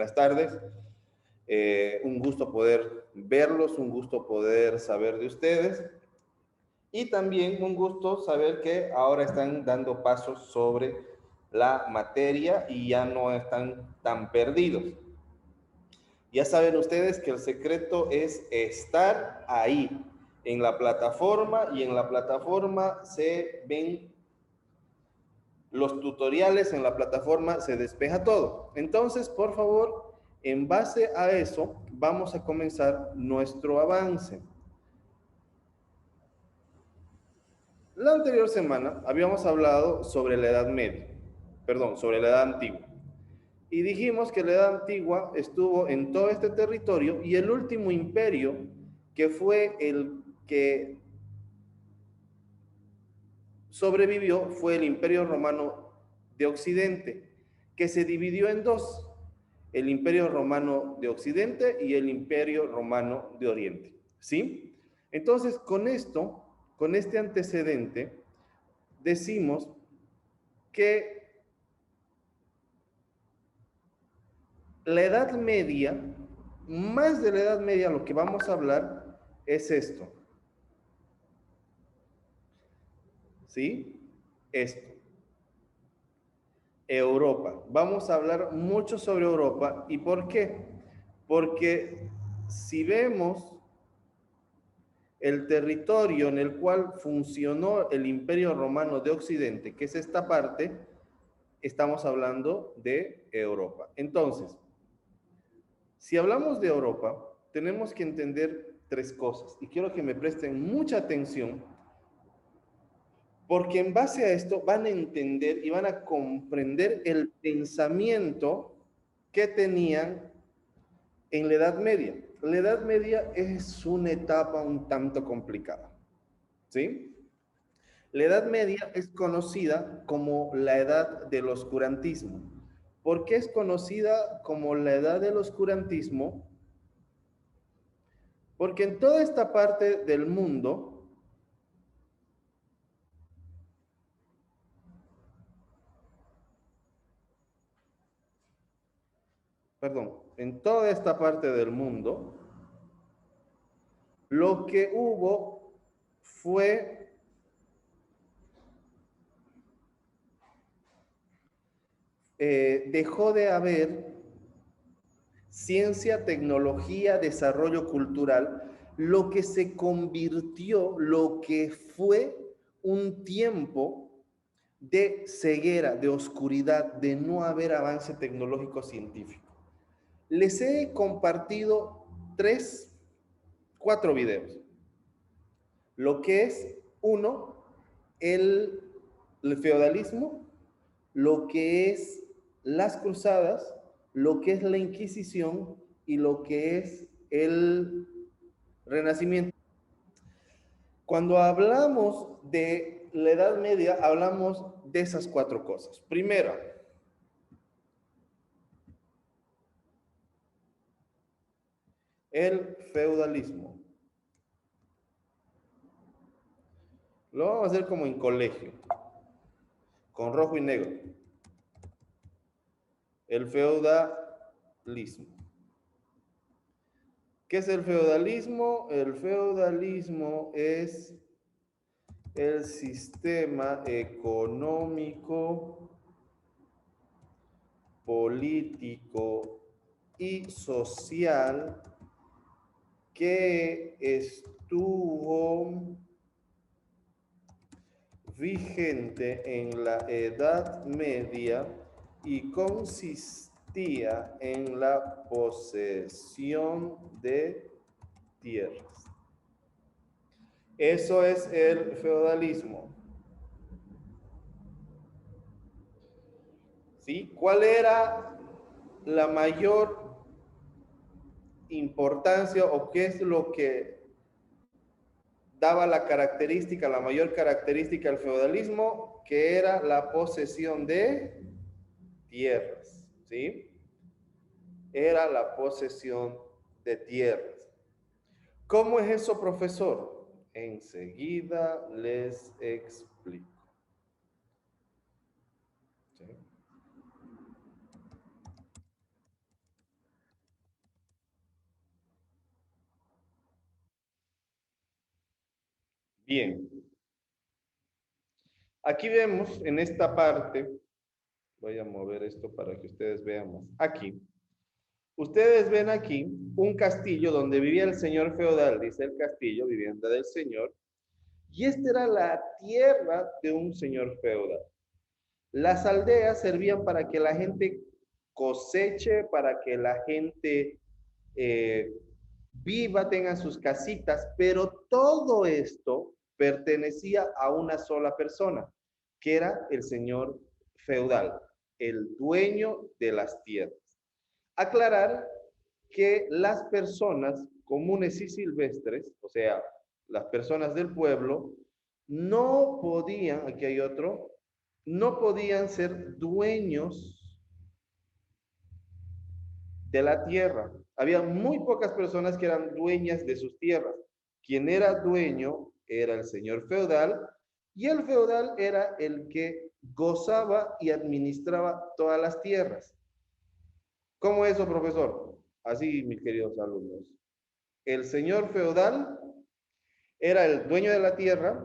Buenas tardes. Un gusto poder verlos, un gusto poder saber de ustedes y también un gusto saber que ahora están dando pasos sobre la materia y ya no están tan perdidos. Ya saben ustedes que el secreto es estar ahí, en la plataforma, y en la plataforma se ven los tutoriales, en la plataforma se despeja todo. Entonces, por favor, en base a eso, vamos a comenzar nuestro avance. La anterior semana habíamos hablado sobre la Edad Media, perdón, sobre la Edad Antigua. Y dijimos que la Edad Antigua estuvo en todo este territorio y el último imperio que fue el que sobrevivió fue el Imperio Romano de Occidente, que se dividió en dos, el Imperio Romano de Occidente y el Imperio Romano de Oriente, ¿sí? Entonces, con esto, con este antecedente, decimos que la Edad Media, más de la Edad Media, lo que vamos a hablar es esto. ¿Sí? Esto. Europa. Vamos a hablar mucho sobre Europa. ¿Y por qué? Porque si vemos el territorio en el cual funcionó el Imperio Romano de Occidente, que es esta parte, estamos hablando de Europa. Entonces, si hablamos de Europa, tenemos que entender tres cosas. Y quiero que me presten mucha atención, porque en base a esto van a entender y van a comprender el pensamiento que tenían en la Edad Media. La Edad Media es una etapa un tanto complicada, ¿sí? La Edad Media es conocida como la Edad del Oscurantismo. ¿Por qué es conocida como la Edad del Oscurantismo? Porque en toda esta parte del mundo, en toda esta parte del mundo, lo que hubo fue dejó de haber ciencia, tecnología, desarrollo cultural, lo que se convirtió, lo que fue un tiempo de ceguera, de oscuridad, de no haber avance tecnológico científico. Les he compartido 4 videos. Lo que es, uno, el feudalismo, lo que es las cruzadas, lo que es la Inquisición y lo que es el Renacimiento. Cuando hablamos de la Edad Media, hablamos de esas 4 cosas. Primero, el feudalismo. Lo vamos a hacer como en colegio, con rojo y negro. El feudalismo. ¿Qué es el feudalismo? El feudalismo es el sistema económico, político y social que estuvo vigente en la Edad Media y consistía en la posesión de tierras. Eso es el feudalismo. ¿Sí? ¿Cuál era la mayor importancia o qué es lo que daba la característica, la mayor característica del feudalismo? Que era la posesión de tierras, ¿sí? Era la posesión de tierras. ¿Cómo es eso, profesor? Enseguida les explico. ¿Sí? Bien, aquí vemos en esta parte, voy a mover esto para que ustedes vean más. Aquí, ustedes ven aquí un castillo donde vivía el señor feudal, dice el castillo, vivienda del señor, y esta era la tierra de un señor feudal. Las aldeas servían para que la gente coseche, para que la gente eh, viva, tenga sus casitas, pero todo esto pertenecía a una sola persona, que era el señor feudal, el dueño de las tierras. Aclarar que las personas comunes y silvestres, o sea, las personas del pueblo, no podían, aquí hay otro, no podían ser dueños de la tierra. Había muy pocas personas que eran dueñas de sus tierras. Quien era dueño era el señor feudal y el feudal era el que gozaba y administraba todas las tierras. ¿Cómo eso, profesor? Así, mis queridos alumnos. El señor feudal era el dueño de la tierra,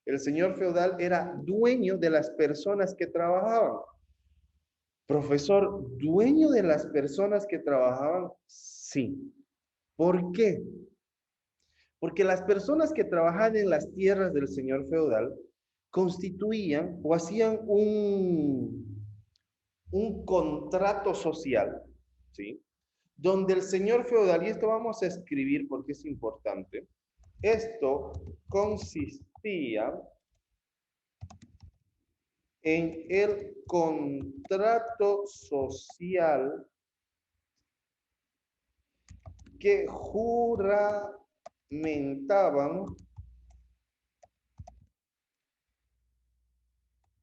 el señor feudal era dueño de las personas que trabajaban. Profesor, dueño de las personas que trabajaban, sí. ¿Por qué? Porque las personas que trabajaban en las tierras del señor feudal constituían o hacían un contrato social, ¿sí? Donde el señor feudal, y esto vamos a escribir porque es importante, esto consistía en el contrato social que juramentaban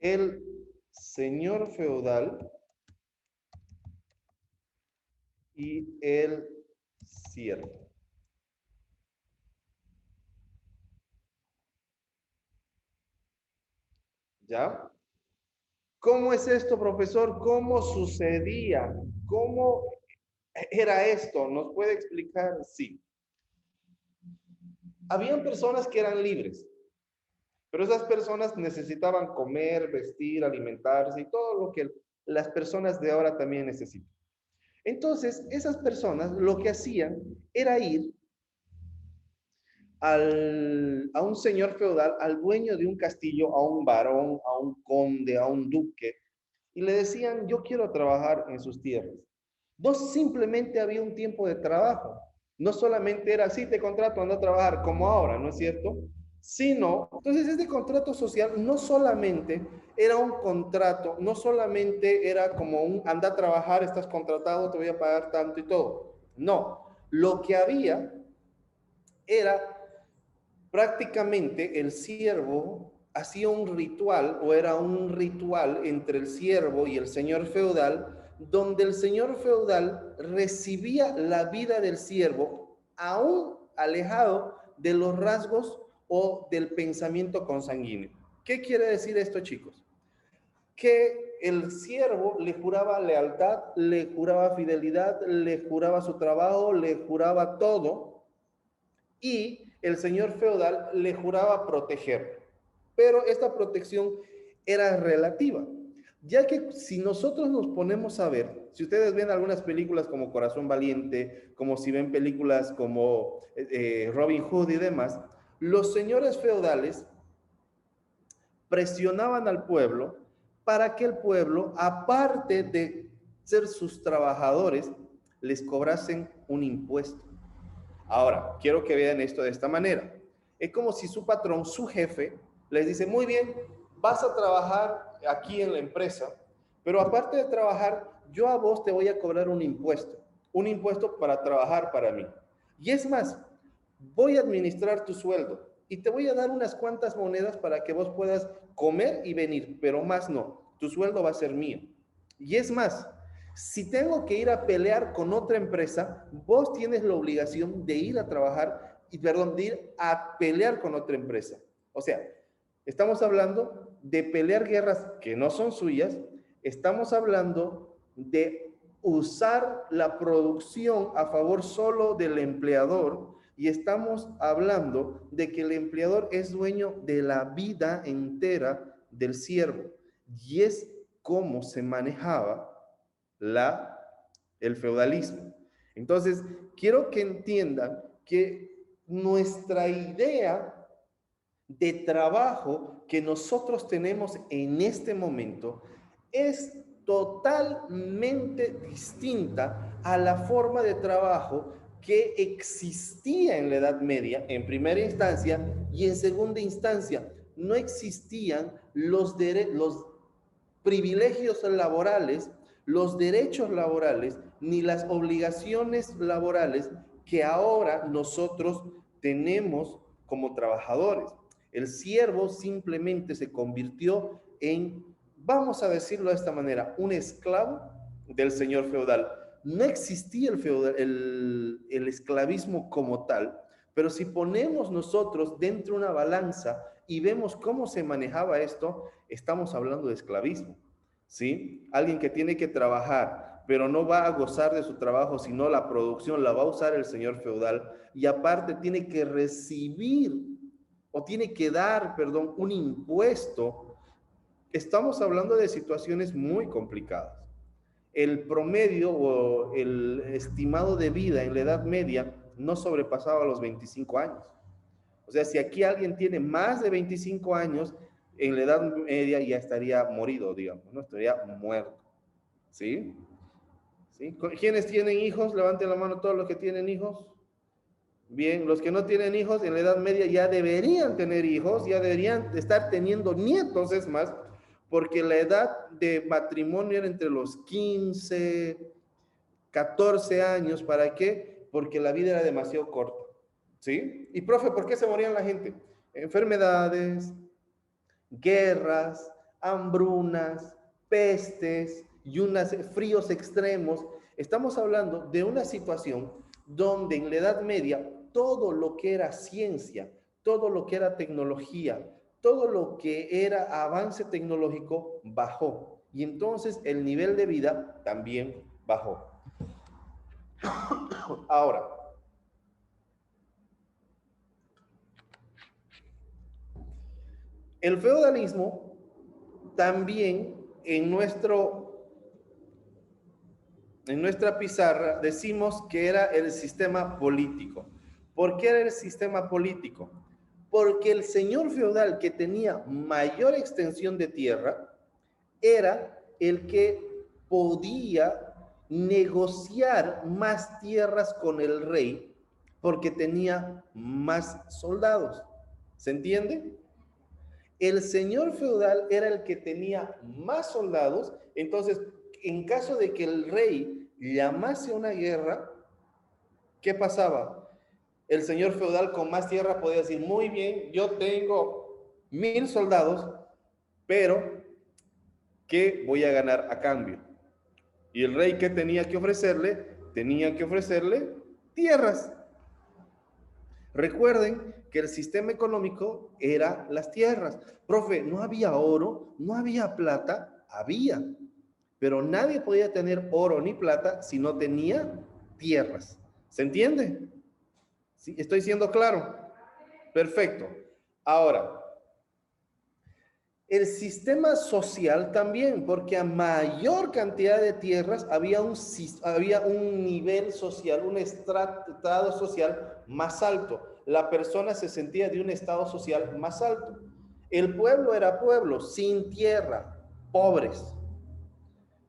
el señor feudal y el siervo. ¿Ya? ¿Cómo es esto, profesor? ¿Cómo sucedía? ¿Cómo era esto? ¿Nos puede explicar? Sí. Habían personas que eran libres, pero esas personas necesitaban comer, vestir, alimentarse y todo lo que las personas de ahora también necesitan. Entonces, esas personas lo que hacían era ir a un señor feudal, al dueño de un castillo, a un varón, a un conde, a un duque, y le decían, yo quiero trabajar en sus tierras. No simplemente había un tiempo de trabajo, no solamente era así, te contrato, anda a trabajar como ahora, ¿no es cierto? Sino, entonces este contrato social no solamente era un contrato, no solamente era como un anda a trabajar, estás contratado, te voy a pagar tanto y todo. No, lo que había era prácticamente el siervo hacía un ritual o era un ritual entre el siervo y el señor feudal, donde el señor feudal recibía la vida del siervo aún alejado de los rasgos o del pensamiento consanguíneo. ¿Qué quiere decir esto, chicos? Que el siervo le juraba lealtad, le juraba fidelidad, le juraba su trabajo, le juraba todo, y el señor feudal le juraba proteger. Pero esta protección era relativa, ya que si nosotros nos ponemos a ver, si ustedes ven algunas películas como Corazón Valiente, como si ven películas como Robin Hood y demás, los señores feudales presionaban al pueblo para que el pueblo, aparte de ser sus trabajadores, les cobrasen un impuesto. Ahora, quiero que vean esto de esta manera. Es como si su patrón, su jefe, les dice, muy bien, vas a trabajar aquí en la empresa, pero aparte de trabajar, yo a vos te voy a cobrar un impuesto para trabajar para mí. Y es más, voy a administrar tu sueldo y te voy a dar unas cuantas monedas para que vos puedas comer y venir, pero más no, tu sueldo va a ser mío. Y es más, si tengo que ir a pelear con otra empresa, vos tienes la obligación de ir a trabajar y, perdón, de ir a pelear con otra empresa. O sea, estamos hablando de pelear guerras que no son suyas, estamos hablando de usar la producción a favor solo del empleador, Y estamos hablando de que el empleador es dueño de la vida entera del siervo. Y es cómo se manejaba el feudalismo. Entonces, quiero que entiendan que nuestra idea de trabajo que nosotros tenemos en este momento es totalmente distinta a la forma de trabajo que existía en la Edad Media, en primera instancia, y en segunda instancia. No existían los privilegios laborales, los derechos laborales, ni las obligaciones laborales que ahora nosotros tenemos como trabajadores. El siervo simplemente se convirtió en, vamos a decirlo de esta manera, un esclavo del señor feudal. No existía el esclavismo como tal, pero si ponemos nosotros dentro de una balanza y vemos cómo se manejaba esto, estamos hablando de esclavismo, ¿sí? Alguien que tiene que trabajar, pero no va a gozar de su trabajo, sino la producción la va a usar el señor feudal, y aparte tiene que recibir o tiene que dar, perdón, un impuesto. Estamos hablando de situaciones muy complicadas. El promedio o el estimado de vida en la Edad Media no sobrepasaba los 25 años. O sea, si aquí alguien tiene más de 25 años, en la Edad Media ya estaría morido, digamos, ¿no? Estaría muerto, ¿sí? ¿Sí? ¿Quiénes tienen hijos? Levanten la mano todos los que tienen hijos. Bien, los que no tienen hijos en la Edad Media ya deberían tener hijos, ya deberían estar teniendo nietos, es más, porque la edad de matrimonio era entre los 15, 14 años. ¿Para qué? Porque la vida era demasiado corta, ¿sí? Y profe, ¿por qué se morían la gente? Enfermedades, guerras, hambrunas, pestes y unos fríos extremos. Estamos hablando de una situación donde en la Edad Media todo lo que era ciencia, todo lo que era tecnología, todo lo que era avance tecnológico bajó. Y entonces el nivel de vida también bajó. Ahora, el feudalismo también en nuestra pizarra decimos que era el sistema político. ¿Por qué era el sistema político? Porque el señor feudal que tenía mayor extensión de tierra era el que podía negociar más tierras con el rey porque tenía más soldados. ¿Se entiende? El señor feudal era el que tenía más soldados, entonces, en caso de que el rey llamase a una guerra, ¿qué pasaba? El señor feudal con más tierra podía decir, muy bien, yo tengo 1000 soldados, pero ¿qué voy a ganar a cambio? Y el rey, ¿qué tenía que ofrecerle? Tenía que ofrecerle tierras. Recuerden que el sistema económico era las tierras. Profe, no había oro, no había plata, había, pero nadie podía tener oro ni plata si no tenía tierras. ¿Se entiende? ¿Sí? ¿Estoy siendo claro? Perfecto. Ahora, el sistema social también, porque a mayor cantidad de tierras había un nivel social, un estrato social más alto. La persona se sentía de un estado social más alto. El pueblo era pueblo, sin tierra, pobres.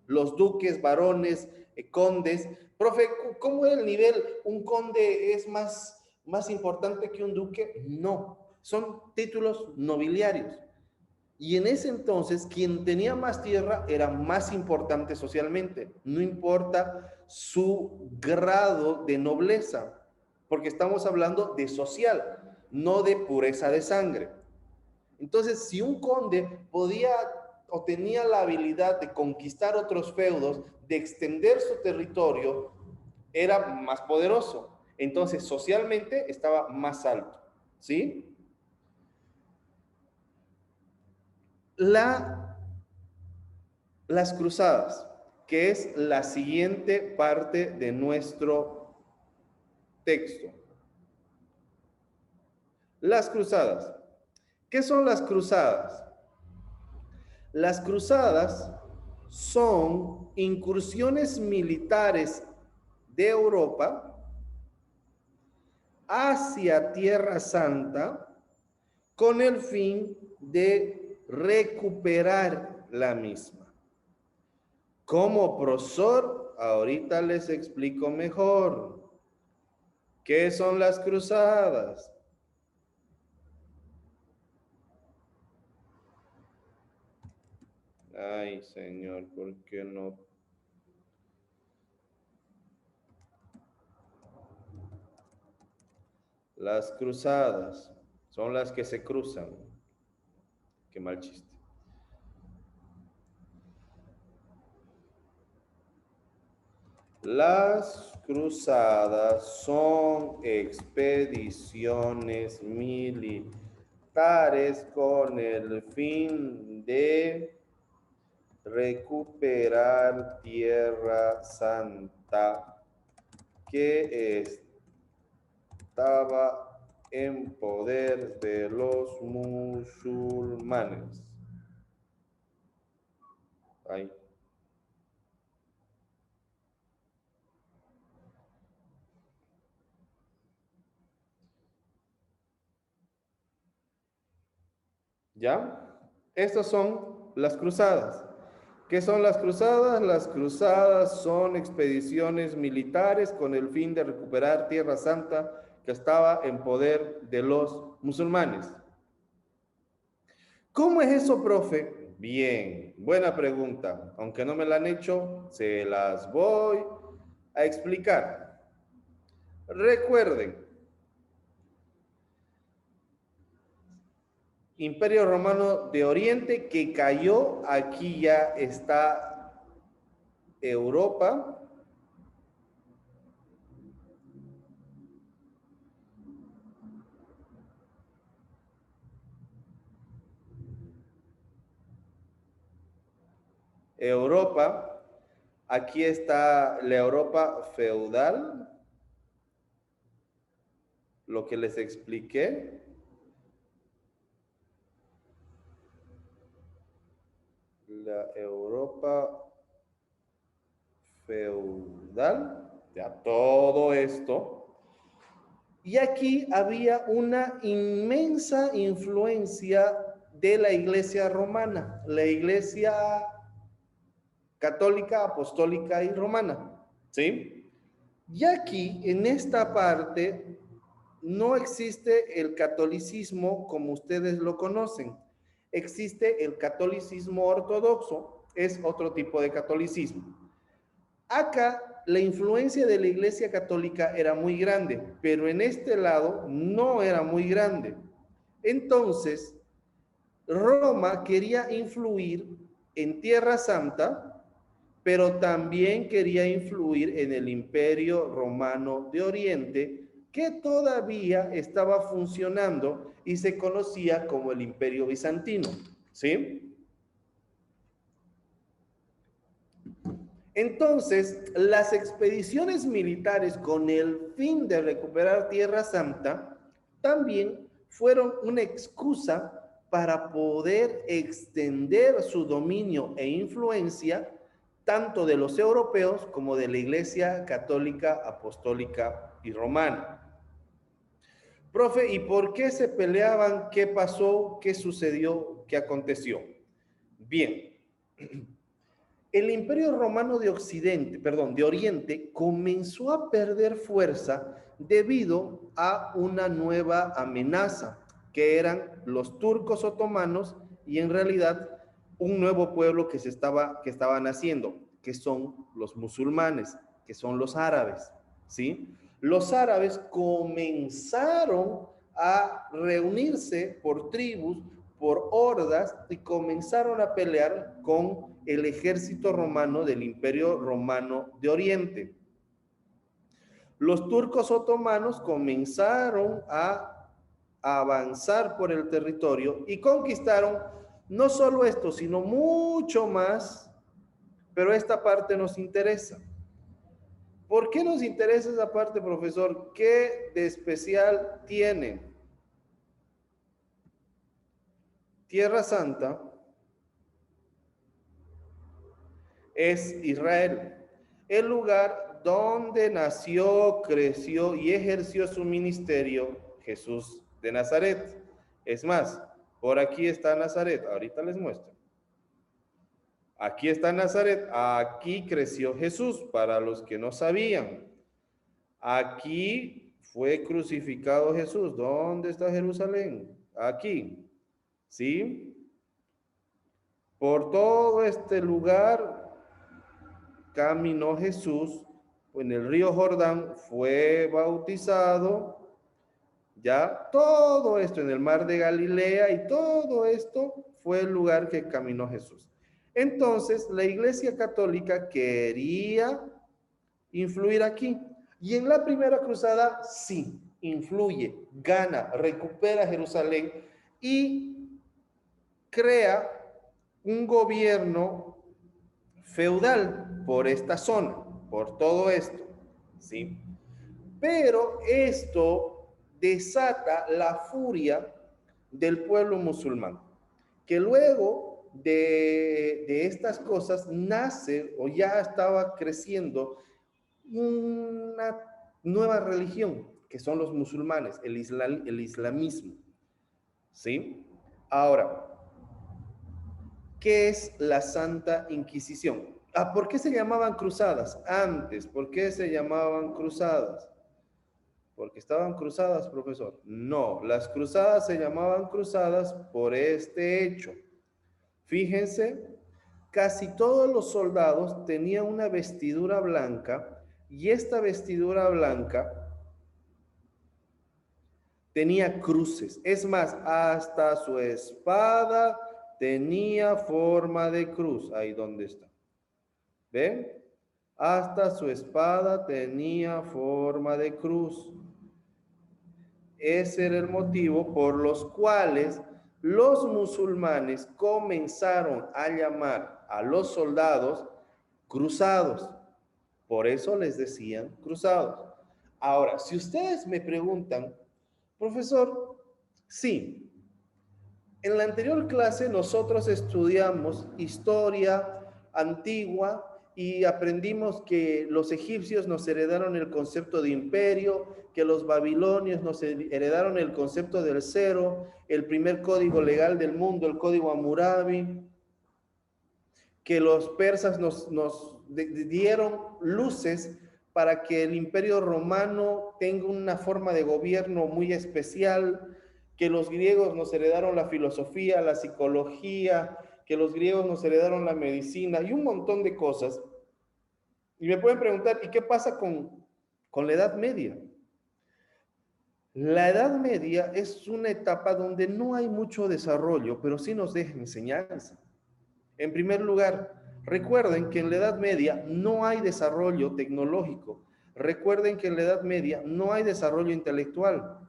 Los duques, varones, condes. Profe, ¿cómo era el nivel? ¿Un conde es más importante que un duque? No, son títulos nobiliarios. Y en ese entonces, quien tenía más tierra era más importante socialmente, no importa su grado de nobleza, porque estamos hablando de social, no de pureza de sangre. Entonces, si un conde podía o tenía la habilidad de conquistar otros feudos, de extender su territorio, era más poderoso. Entonces, socialmente estaba más alto, ¿sí? Las cruzadas, que es la siguiente parte de nuestro texto. Las cruzadas. ¿Qué son las cruzadas? Las cruzadas son incursiones militares de Europa hacia Tierra Santa con el fin de recuperar la misma. Como profesor, ahorita les explico mejor. ¿Qué son las cruzadas? Ay, Señor, ¿por qué no? Las cruzadas son las que se cruzan. Qué mal chiste. Las cruzadas son expediciones militares con el fin de recuperar Tierra Santa que estaba en poder de los musulmanes. Ay. ¿Ya? Estas son las cruzadas. ¿Qué son las cruzadas? Las cruzadas son expediciones militares con el fin de recuperar Tierra Santa que estaba en poder de los musulmanes. ¿Cómo es eso, profe? Bien, buena pregunta. Aunque no me la han hecho, se las voy a explicar. Recuerden, Imperio Romano de Oriente que cayó, aquí ya está Europa. Europa, aquí está la Europa feudal, lo que les expliqué. La Europa feudal, ya todo esto. Y aquí había una inmensa influencia de la iglesia romana, la iglesia católica, apostólica y romana, ¿sí? Y aquí, en esta parte, no existe el catolicismo como ustedes lo conocen. Existe el catolicismo ortodoxo, es otro tipo de catolicismo. Acá la influencia de la Iglesia Católica era muy grande, pero en este lado no era muy grande. Entonces, Roma quería influir en Tierra Santa, pero también quería influir en el Imperio Romano de Oriente, que todavía estaba funcionando y se conocía como el Imperio Bizantino, ¿sí? Entonces, las expediciones militares con el fin de recuperar Tierra Santa también fueron una excusa para poder extender su dominio e influencia tanto de los europeos como de la Iglesia Católica, Apostólica y Romana. Profe, ¿y por qué se peleaban? ¿Qué pasó? ¿Qué sucedió? ¿Qué aconteció? Bien. El Imperio Romano de Occidente, perdón, de Oriente, comenzó a perder fuerza debido a una nueva amenaza, que eran los turcos otomanos y en realidad un nuevo pueblo que estaba naciendo, que son los musulmanes, que son los árabes, ¿sí? Los árabes comenzaron a reunirse por tribus, por hordas y comenzaron a pelear con el ejército romano del Imperio Romano de Oriente. Los turcos otomanos comenzaron a avanzar por el territorio y conquistaron no solo esto, sino mucho más, pero esta parte nos interesa. ¿Por qué nos interesa esa parte, profesor? ¿Qué de especial tiene? Tierra Santa es Israel, el lugar donde nació, creció y ejerció su ministerio Jesús de Nazaret. Es más, por aquí está Nazaret, ahorita les muestro. Aquí está Nazaret, aquí creció Jesús, para los que no sabían. Aquí fue crucificado Jesús. ¿Dónde está Jerusalén? Aquí, ¿sí? Por todo este lugar caminó Jesús, en el río Jordán fue bautizado, ya todo esto en el mar de Galilea y todo esto fue el lugar que caminó Jesús. Entonces la Iglesia Católica quería influir aquí. Y en la primera cruzada sí, influye, gana, recupera Jerusalén y crea un gobierno feudal por esta zona, por todo esto, ¿sí? Pero esto desata la furia del pueblo musulmán, que luego de estas cosas nace o ya estaba creciendo una nueva religión, que son los musulmanes, el islamismo, ¿sí? Ahora, ¿qué es la Santa Inquisición? ¿Por qué se llamaban cruzadas? Antes, ¿por qué se llamaban cruzadas? Porque estaban cruzadas, profesor. No, las cruzadas se llamaban cruzadas por este hecho. Fíjense, casi todos los soldados tenían una vestidura blanca y esta vestidura blanca tenía cruces. Es más, hasta su espada tenía forma de cruz. Ahí donde está. ¿Ven? Hasta su espada tenía forma de cruz. Ese era el motivo por los cuales los musulmanes comenzaron a llamar a los soldados cruzados. Por eso les decían cruzados. Ahora, si ustedes me preguntan, profesor, sí, en la anterior clase nosotros estudiamos historia antigua y aprendimos que los egipcios nos heredaron el concepto de imperio, que los babilonios nos heredaron el concepto del cero, el primer código legal del mundo, el código Hammurabi, que los persas nos dieron luces para que el imperio romano tenga una forma de gobierno muy especial, que los griegos nos heredaron la filosofía, la psicología, que los griegos nos heredaron la medicina y un montón de cosas. Y me pueden preguntar, ¿y qué pasa con la Edad Media? La Edad Media es una etapa donde no hay mucho desarrollo, pero sí nos deja enseñanza. En primer lugar, recuerden que en la Edad Media no hay desarrollo tecnológico. Recuerden que en la Edad Media no hay desarrollo intelectual.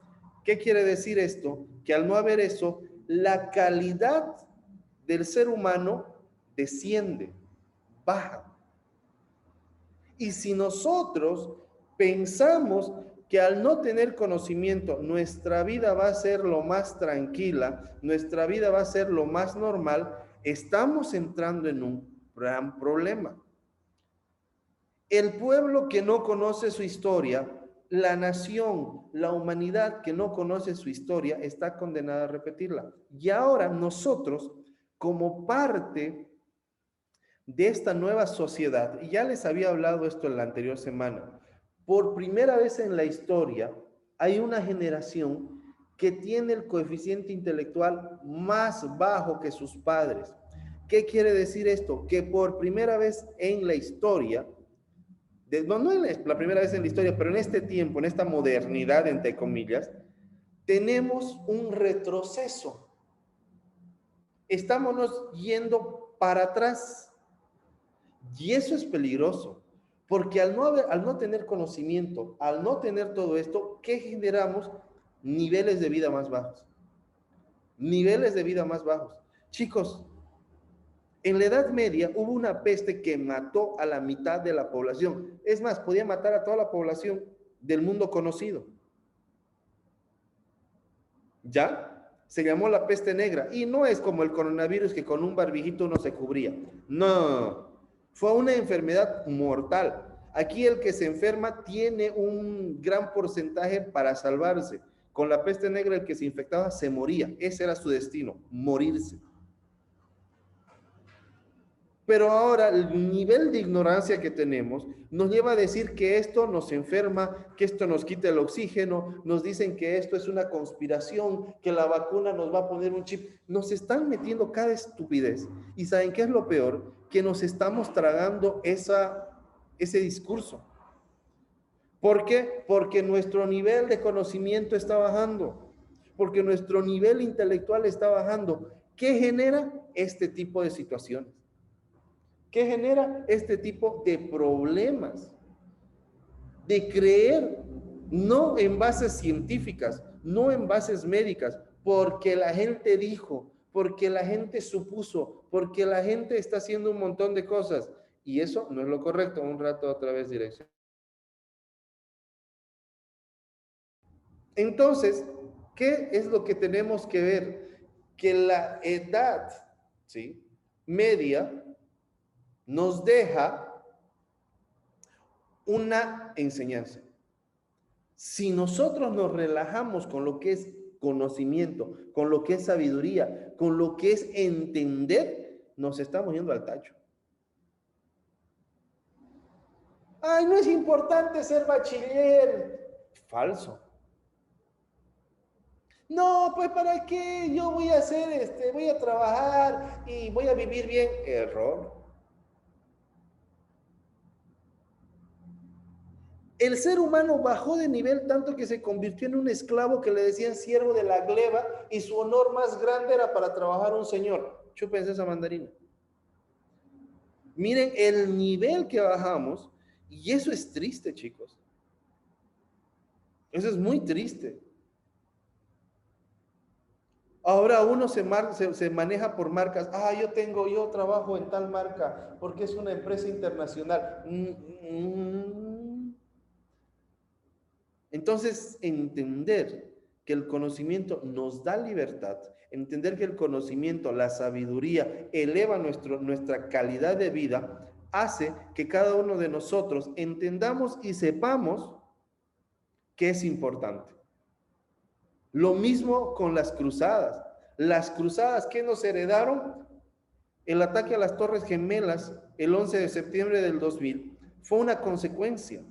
¿Qué quiere decir esto? Que al no haber eso, la calidad del ser humano desciende, baja. Y si nosotros pensamos que al no tener conocimiento nuestra vida va a ser lo más tranquila, nuestra vida va a ser lo más normal, estamos entrando en un gran problema. El pueblo que no conoce su historia, la nación, la humanidad que no conoce su historia, está condenada a repetirla. Y ahora nosotros, como parte de esta nueva sociedad, y ya les había hablado esto en la anterior semana, por primera vez en la historia hay una generación que tiene el coeficiente intelectual más bajo que sus padres. ¿Qué quiere decir esto? Que por primera vez en la historia, no es la primera vez en la historia, pero en este tiempo, en esta modernidad, entre comillas, tenemos un retroceso. Estamos yendo para atrás. Y eso es peligroso, porque al no tener conocimiento, al no tener todo esto, ¿qué generamos? Niveles de vida más bajos. Niveles de vida más bajos. Chicos, en la Edad Media hubo una peste que mató a la mitad de la población. Es más, podía matar a toda la población del mundo conocido. ¿Ya? Se llamó la peste negra y no es como el coronavirus que con un barbijito uno se cubría. No, fue una enfermedad mortal. Aquí el que se enferma tiene un gran porcentaje para salvarse. Con la peste negra el que se infectaba se moría. Ese era su destino, morirse. Pero ahora el nivel de ignorancia que tenemos nos lleva a decir que esto nos enferma, que esto nos quita el oxígeno, nos dicen que esto es una conspiración, que la vacuna nos va a poner un chip. Nos están metiendo cada estupidez. ¿Y saben qué es lo peor? Que nos estamos tragando ese discurso. ¿Por qué? Porque nuestro nivel de conocimiento está bajando, porque nuestro nivel intelectual está bajando. ¿Qué genera este tipo de situaciones? ¿Qué genera este tipo de problemas? De creer no en bases científicas, no en bases médicas, porque la gente dijo, porque la gente supuso, porque la gente está haciendo un montón de cosas. Y eso no es lo correcto. Un rato otra vez dirección. Entonces, ¿qué es lo que tenemos que ver? Que la edad, ¿sí?, media nos deja una enseñanza. Si nosotros nos relajamos con lo que es conocimiento, con lo que es sabiduría, con lo que es entender, nos estamos yendo al tacho. Ay, no es importante ser bachiller. Falso. No, pues ¿para qué? Yo voy a hacer, voy a trabajar y voy a vivir bien. Error. El ser humano bajó de nivel tanto que se convirtió en un esclavo que le decían siervo de la gleba y su honor más grande era para trabajar un señor. Chúpense esa mandarina. Miren el nivel que bajamos y eso es triste, chicos. Eso es muy triste. Ahora uno se maneja por marcas. Ah, yo trabajo en tal marca porque es una empresa internacional. Entonces, entender que el conocimiento nos da libertad, entender que el conocimiento, la sabiduría, eleva nuestra calidad de vida, hace que cada uno de nosotros entendamos y sepamos que es importante. Lo mismo con las cruzadas. Las cruzadas que nos heredaron, el ataque a las Torres Gemelas el 11 de septiembre del 2000 fue una consecuencia.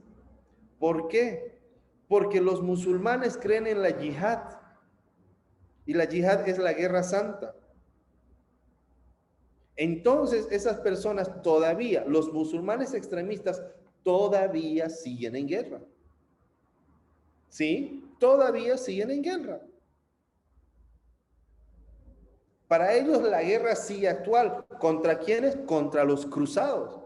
¿Por qué? Porque los musulmanes creen en la yihad y la yihad es la guerra santa. Entonces esas personas todavía, los musulmanes extremistas todavía siguen en guerra. ¿Sí? Todavía siguen en guerra. Para ellos la guerra sigue actual. ¿Contra quiénes? Contra los cruzados.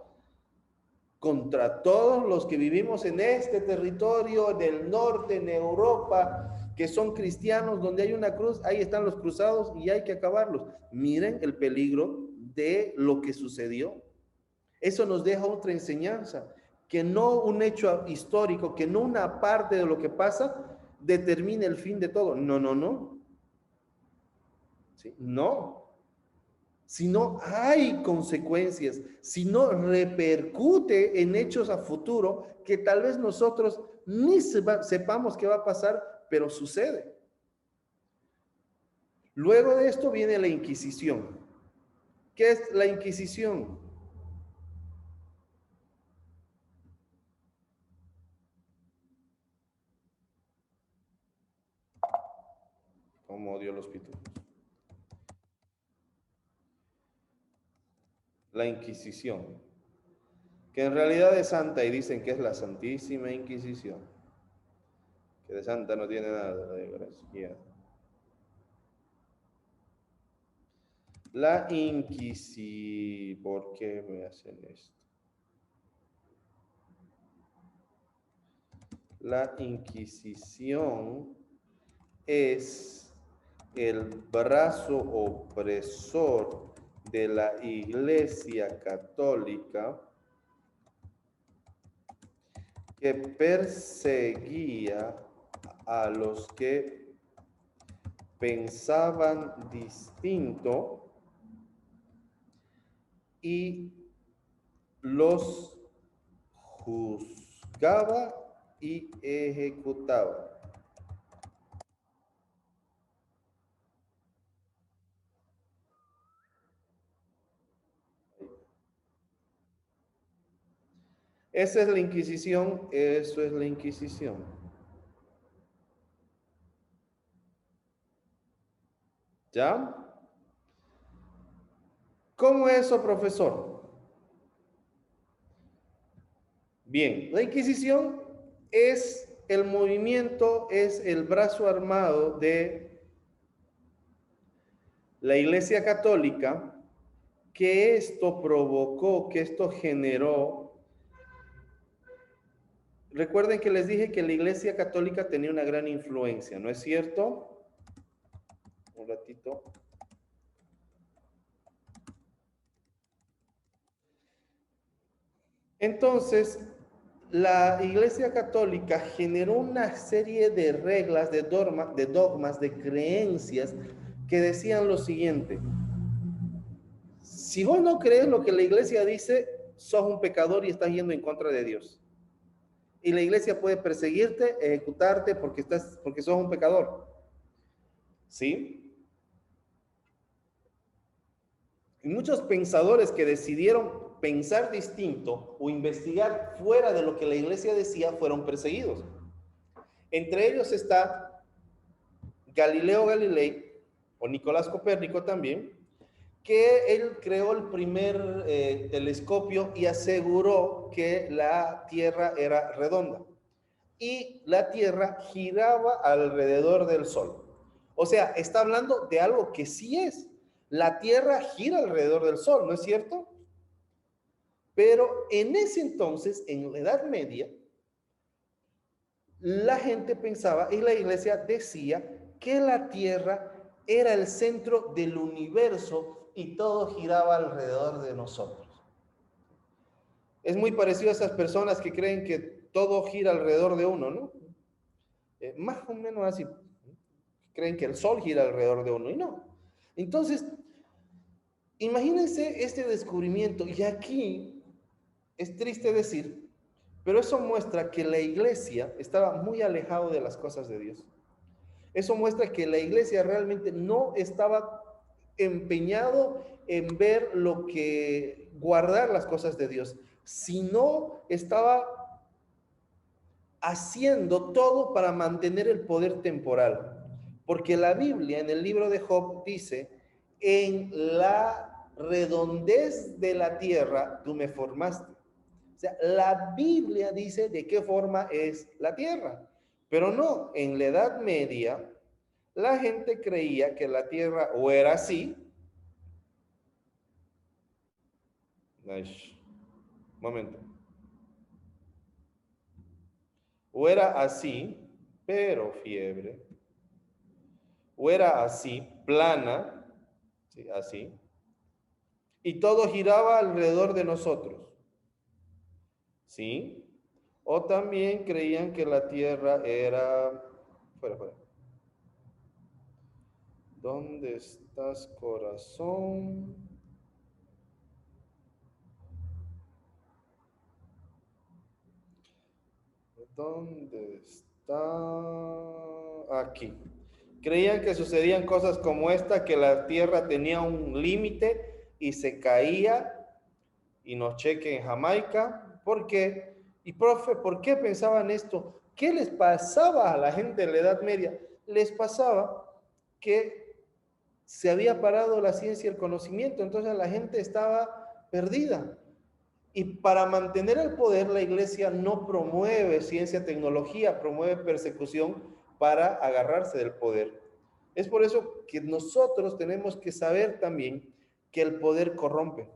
Contra todos los que vivimos en este territorio del norte, en Europa, que son cristianos, donde hay una cruz, ahí están los cruzados y hay que acabarlos. Miren el peligro de lo que sucedió. Eso nos deja otra enseñanza, que no un hecho histórico, que no una parte de lo que pasa determine el fin de todo. No, no, no. ¿Sí? No. Si no hay consecuencias, si no repercute en hechos a futuro que tal vez nosotros ni sepamos qué va a pasar, pero sucede. Luego de esto viene la Inquisición. ¿Qué es la Inquisición? Como odio los pitufos. La Inquisición, que en realidad es santa y dicen que es la Santísima Inquisición, que de santa no tiene nada, de gracia. La Inquisición, ¿por qué me hacen esto? La Inquisición es el brazo opresor de la Iglesia Católica que perseguía a los que pensaban distinto y los juzgaba y ejecutaba. Esa es la Inquisición, eso es la Inquisición. ¿Ya? ¿Cómo es eso, profesor? Bien, la Inquisición es el movimiento, es el brazo armado de la Iglesia Católica, que esto provocó, que esto generó. Recuerden que les dije que la Iglesia Católica tenía una gran influencia, ¿no es cierto? Un ratito. Entonces, la Iglesia Católica generó una serie de reglas, de dogmas, de creencias que decían lo siguiente: si vos no crees lo que la Iglesia dice, sos un pecador y estás yendo en contra de Dios. Y la Iglesia puede perseguirte, ejecutarte porque sos un pecador. ¿Sí? Y muchos pensadores que decidieron pensar distinto o investigar fuera de lo que la Iglesia decía fueron perseguidos. Entre ellos está Galileo Galilei, o Nicolás Copérnico también, que él creó el primer telescopio y aseguró que la Tierra era redonda y la Tierra giraba alrededor del Sol. O sea, está hablando de algo que sí es. La Tierra gira alrededor del Sol, ¿no es cierto? Pero en ese entonces, en la Edad Media, la gente pensaba y la iglesia decía que la Tierra era el centro del universo y todo giraba alrededor de nosotros. Es muy parecido a esas personas que creen que todo gira alrededor de uno, ¿no? Más o menos así. Creen que el sol gira alrededor de uno y no. Entonces, imagínense este descubrimiento y aquí es triste decir, pero eso muestra que la iglesia estaba muy alejado de las cosas de Dios. Eso muestra que la iglesia realmente no estaba empeñado en ver lo que, guardar las cosas de Dios, sino estaba haciendo todo para mantener el poder temporal. Porque la Biblia en el libro de Job dice, en la redondez de la tierra tú me formaste. O sea, la Biblia dice de qué forma es la tierra. Pero no, en la Edad Media, la gente creía que la tierra o era así. Momento. O era así, pero fiebre. O era así, plana, ¿sí? Así. Y todo giraba alrededor de nosotros. ¿Sí? O también creían que la tierra era... Fuera, fuera. ¿Dónde estás, corazón? ¿Dónde está? Aquí. Creían que sucedían cosas como esta, que la tierra tenía un límite y se caía, y nos cheque en Jamaica. ¿Por qué? Y profe, ¿por qué pensaban esto? ¿Qué les pasaba a la gente de la Edad Media? Les pasaba que se había parado la ciencia y el conocimiento, entonces la gente estaba perdida. Y para mantener el poder, la iglesia no promueve ciencia, tecnología, promueve persecución para agarrarse del poder. Es por eso que nosotros tenemos que saber también que el poder corrompe.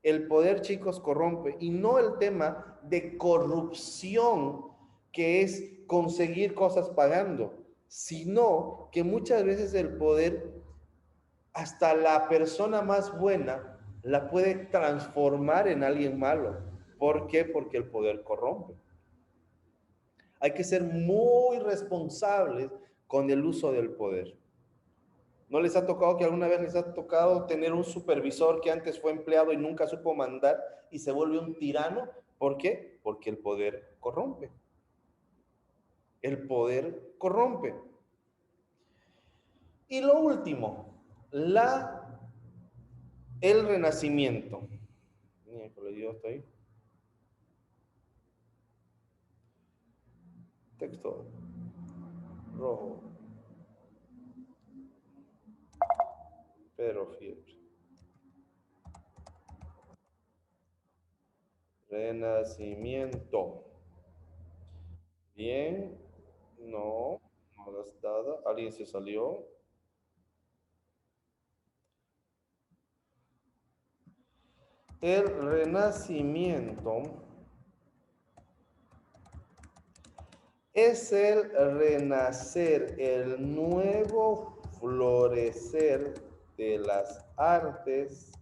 El poder, chicos, corrompe. Y no el tema de corrupción, que es conseguir cosas pagando, sino que muchas veces el poder, hasta la persona más buena, la puede transformar en alguien malo. ¿Por qué? Porque el poder corrompe. Hay que ser muy responsables con el uso del poder. ¿No les ha tocado que alguna vez les ha tocado tener un supervisor que antes fue empleado y nunca supo mandar y se vuelve un tirano? ¿Por qué? Porque el poder corrompe. El poder corrompe. Y lo último, el renacimiento. Yo estoy. Texto rojo. Pero fiebre. Renacimiento. Bien. No. No das dada. Alguien se salió. El renacimiento es el renacer, el nuevo florecer de las artes,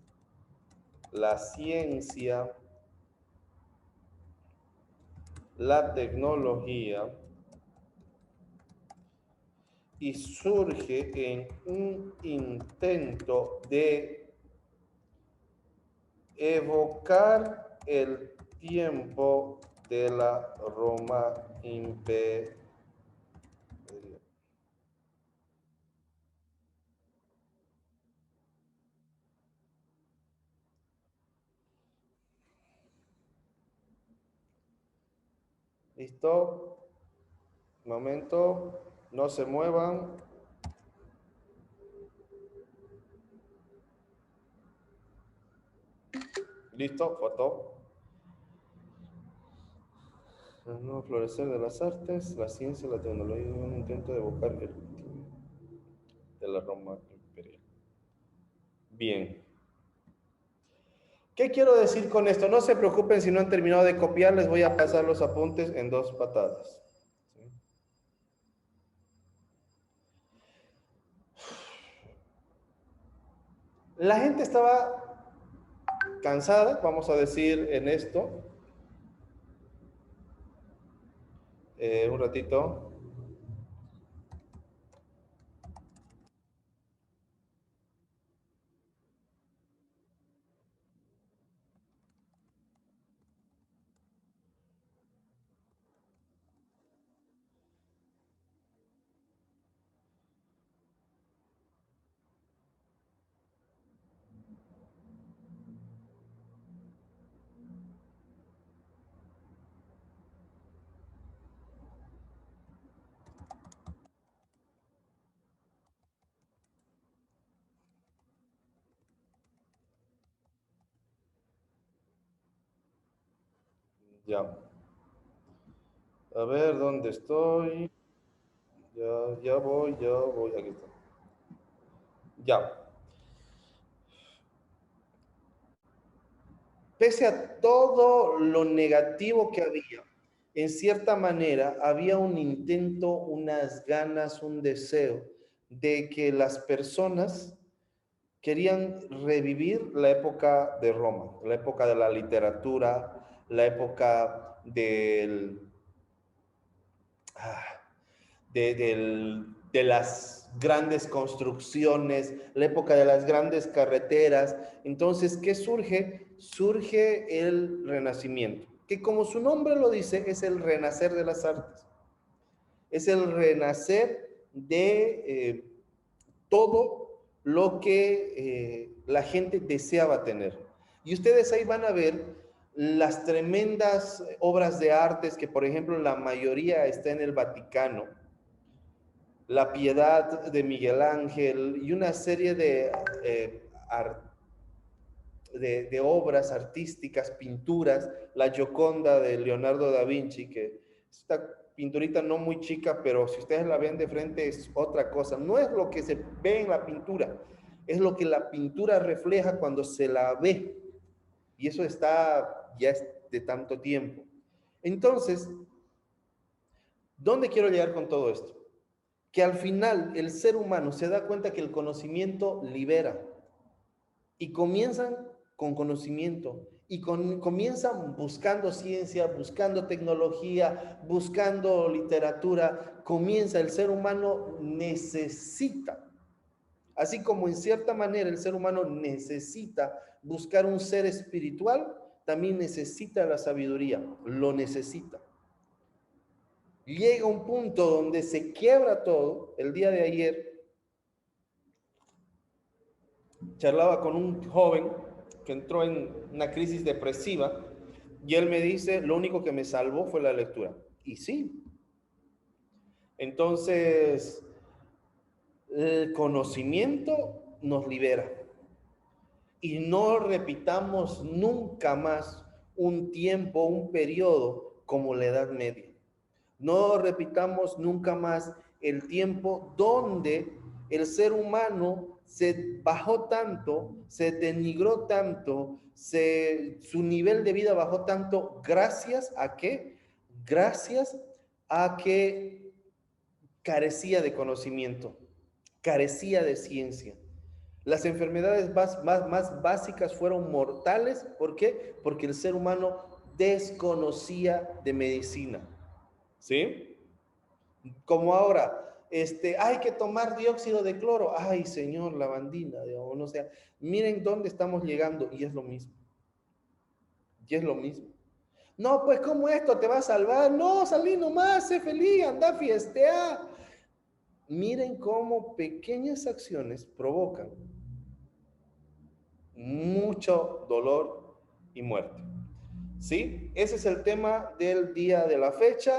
la ciencia, la tecnología, y surge en un intento de evocar el tiempo de la Roma imperial. ¿Listo? Momento, no se muevan. ¿Listo? Foto. El nuevo florecer de las artes, la ciencia, la tecnología, un intento de evocar el de la Roma imperial. Bien. ¿Qué quiero decir con esto? No se preocupen si no han terminado de copiar, les voy a pasar los apuntes en 2 patadas. La gente estaba cansada, vamos a decir, en esto. Un ratito. Ya. A ver, ¿dónde estoy? Ya voy. Aquí está. Ya. Pese a todo lo negativo que había, en cierta manera había un intento, unas ganas, un deseo de que las personas querían revivir la época de Roma, la época de la literatura, la época de las grandes construcciones, la época de las grandes carreteras. Entonces, ¿qué surge? Surge el Renacimiento, que como su nombre lo dice, es el renacer de las artes. Es el renacer de todo lo que la gente deseaba tener. Y ustedes ahí van a ver las tremendas obras de artes que, por ejemplo, la mayoría está en el Vaticano. La Piedad de Miguel Ángel y una serie de obras artísticas, pinturas, la Gioconda de Leonardo da Vinci, que esta pinturita no muy chica, pero si ustedes la ven de frente es otra cosa. No es lo que se ve en la pintura, es lo que la pintura refleja cuando se la ve. Y eso está ya es de tanto tiempo. Entonces, ¿dónde quiero llegar con todo esto? Que al final el ser humano se da cuenta que el conocimiento libera y comienzan con conocimiento y comienzan buscando ciencia, buscando tecnología, buscando literatura. Comienza, el ser humano necesita, así como en cierta manera el ser humano necesita buscar un ser espiritual, también necesita la sabiduría, lo necesita. Llega un punto donde se quiebra todo. El día de ayer charlaba con un joven que entró en una crisis depresiva y él me dice, lo único que me salvó fue la lectura. Y sí. Entonces, el conocimiento nos libera. Y no repitamos nunca más un tiempo, un periodo como la Edad Media. No repitamos nunca más el tiempo donde el ser humano se bajó tanto, se denigró tanto, su nivel de vida bajó tanto, ¿gracias a qué? Gracias a que carecía de conocimiento, carecía de ciencia. Las enfermedades más básicas fueron mortales. ¿Por qué? Porque el ser humano desconocía de medicina. ¿Sí? Como ahora, hay que tomar dióxido de cloro. Ay, señor, lavandina, digamos, no sea. Miren dónde estamos llegando y es lo mismo. Y es lo mismo. No, pues, ¿cómo esto te va a salvar? No, salí nomás, sé feliz, anda a fiestear. Miren cómo pequeñas acciones provocan mucho dolor y muerte. ¿Sí? Ese es el tema del día de la fecha.